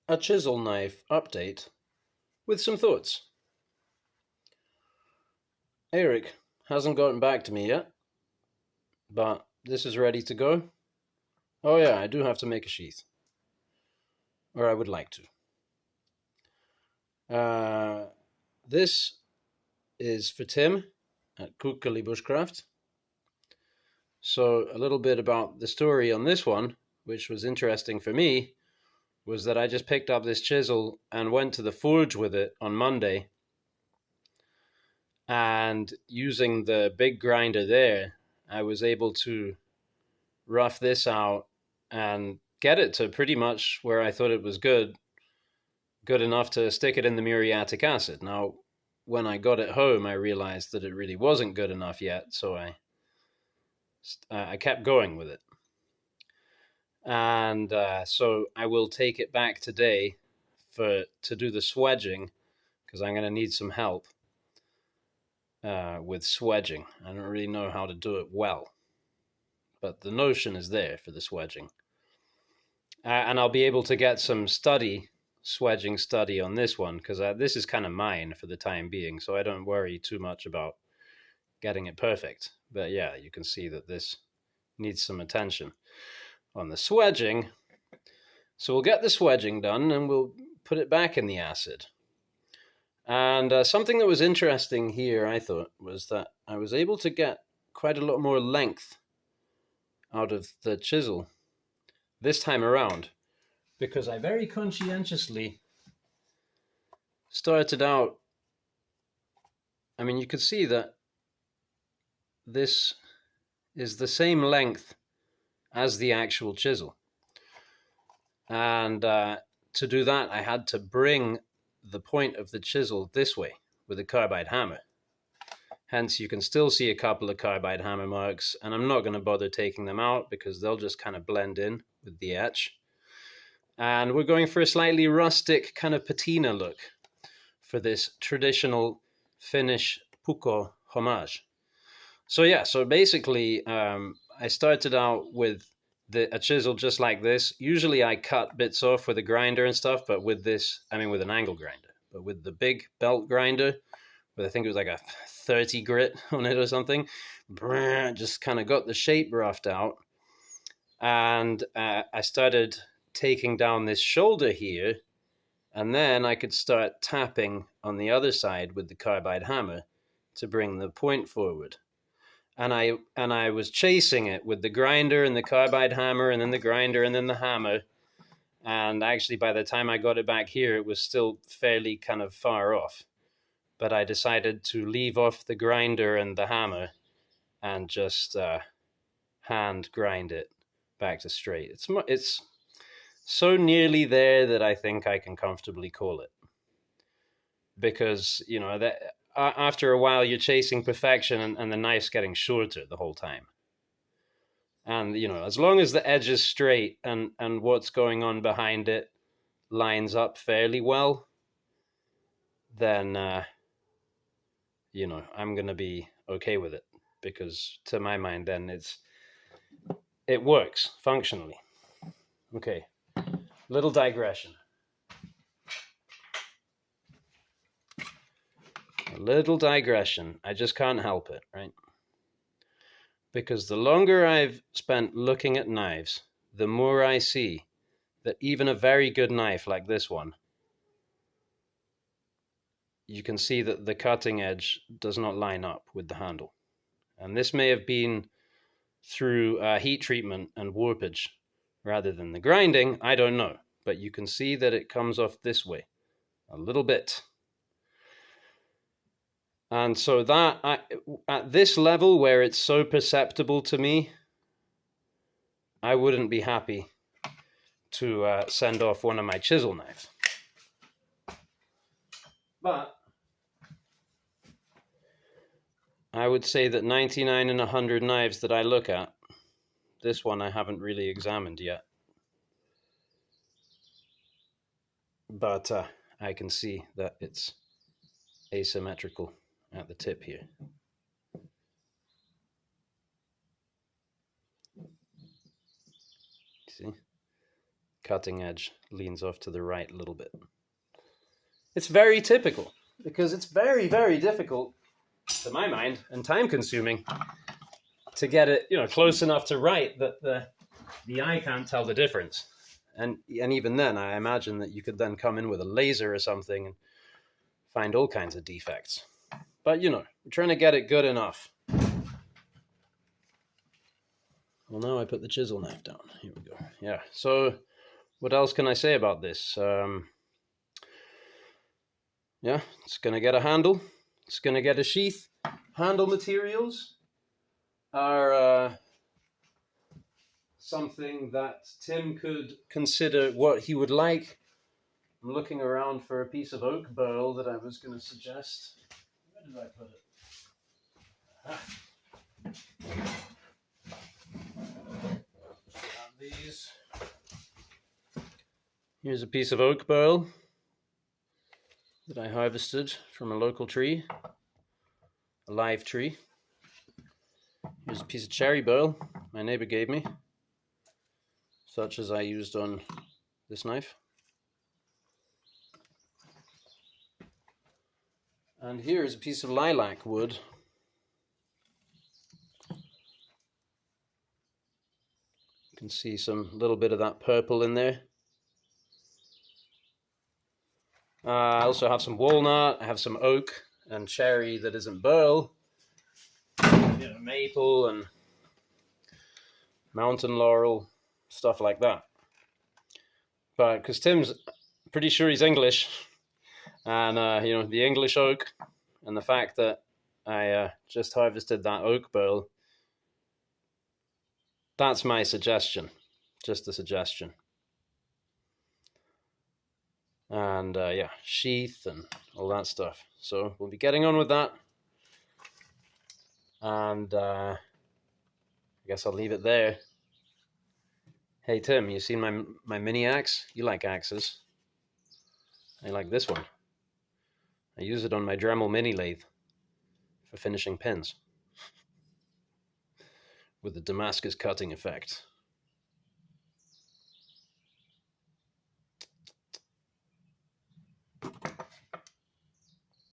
A chisel knife update with some thoughts. Eric hasn't gotten back to me yet, but this is ready to go. Oh yeah, I do have to make a sheath. Or I would like to. This is for Tim at Puukko Bushcraft. So a little bit about the story on this one, which was interesting for me, was that I just picked up this chisel and went to the forge with it on Monday. And using the big grinder there, I was able to rough this out and get it to pretty much where I thought it was good enough to stick it in the muriatic acid. Now, when I got it home, I realized that it really wasn't good enough yet, so I kept going with it. And so I will take it back today to do the swedging, because I'm going to need some help with swedging. I don't really know how to do it well, but the notion is there for the swedging. And I'll be able to get some swedging study on this one, because this is kind of mine for the time being, so I don't worry too much about getting it perfect. But yeah, you can see that this needs some attention on the swedging. So we'll get the swedging done and we'll put it back in the acid. And something that was interesting here, I thought, was that I was able to get quite a lot more length out of the chisel this time around, because I very conscientiously started out. I mean, you could see that this is the same length as the actual chisel. And to do that, I had to bring the point of the chisel this way with a carbide hammer. Hence, you can still see a couple of carbide hammer marks, and I'm not going to bother taking them out because they'll just kind of blend in with the etch. And we're going for a slightly rustic kind of patina look for this traditional Finnish Puukko homage. So yeah, so basically I started out with a chisel just like this. Usually I cut bits off with a grinder and stuff, but with this, I mean with an angle grinder. But with the big belt grinder, with I think it was like a 30 grit on it or something, just kind of got the shape roughed out. And I started taking down this shoulder here, and then I could start tapping on the other side with the carbide hammer to bring the point forward. And I was chasing it with the grinder and the carbide hammer, and then the grinder and then the hammer. And actually, by the time I got it back here, it was still fairly kind of far off. But I decided to leave off the grinder and the hammer and just hand grind it back to straight. It's so nearly there that I think I can comfortably call it. Because, you know, that after a while you're chasing perfection, and the knife's getting shorter the whole time. And, you know, as long as the edge is straight and what's going on behind it lines up fairly well, then, you know, I'm going to be okay with it. Because to my mind, then it works functionally. Okay, little digression. A little digression. I just can't help it, right? Because the longer I've spent looking at knives, the more I see that even a very good knife like this one, you can see that the cutting edge does not line up with the handle. And this may have been through heat treatment and warpage rather than the grinding, I don't know. But you can see that it comes off this way a little bit. And so that, at this level where it's so perceptible to me, I wouldn't be happy to send off one of my chisel knives. But I would say that 99 in 100 knives that I look at, this one I haven't really examined yet. But I can see that it's asymmetrical at the tip here. See? cutting edge leans off to the right a little bit. It's very typical because it's very, very difficult, to my mind, and time consuming to get it, close enough to right that the eye can't tell the difference. And even then, I imagine that you could then come in with a laser or something and find all kinds of defects. But, we're trying to get it good enough. Well, now I put the chisel knife down. Here we go. Yeah, so what else can I say about this? Yeah, it's going to get a handle. It's going to get a sheath. Handle materials are something that Tim could consider what he would like. I'm looking around for a piece of oak burl that I was going to suggest. Where did I put it? These. Here's a piece of oak burl that I harvested from a local tree, a live tree. Here's a piece of cherry burl my neighbor gave me, such as I used on this knife. And here is a piece of lilac wood. You can see some little bit of that purple in there. I also have some walnut, I have some oak and cherry that isn't burl, maple and mountain laurel, stuff like that. But because Tim's pretty sure he's English, and the English oak, and the fact that I just harvested that oak burl, that's my suggestion, just a suggestion. And sheath and all that stuff. So we'll be getting on with that. And I guess I'll leave it there. Hey Tim, you seen my mini axe? You like axes. I like this one. I use it on my Dremel mini lathe for finishing pins with the Damascus cutting effect.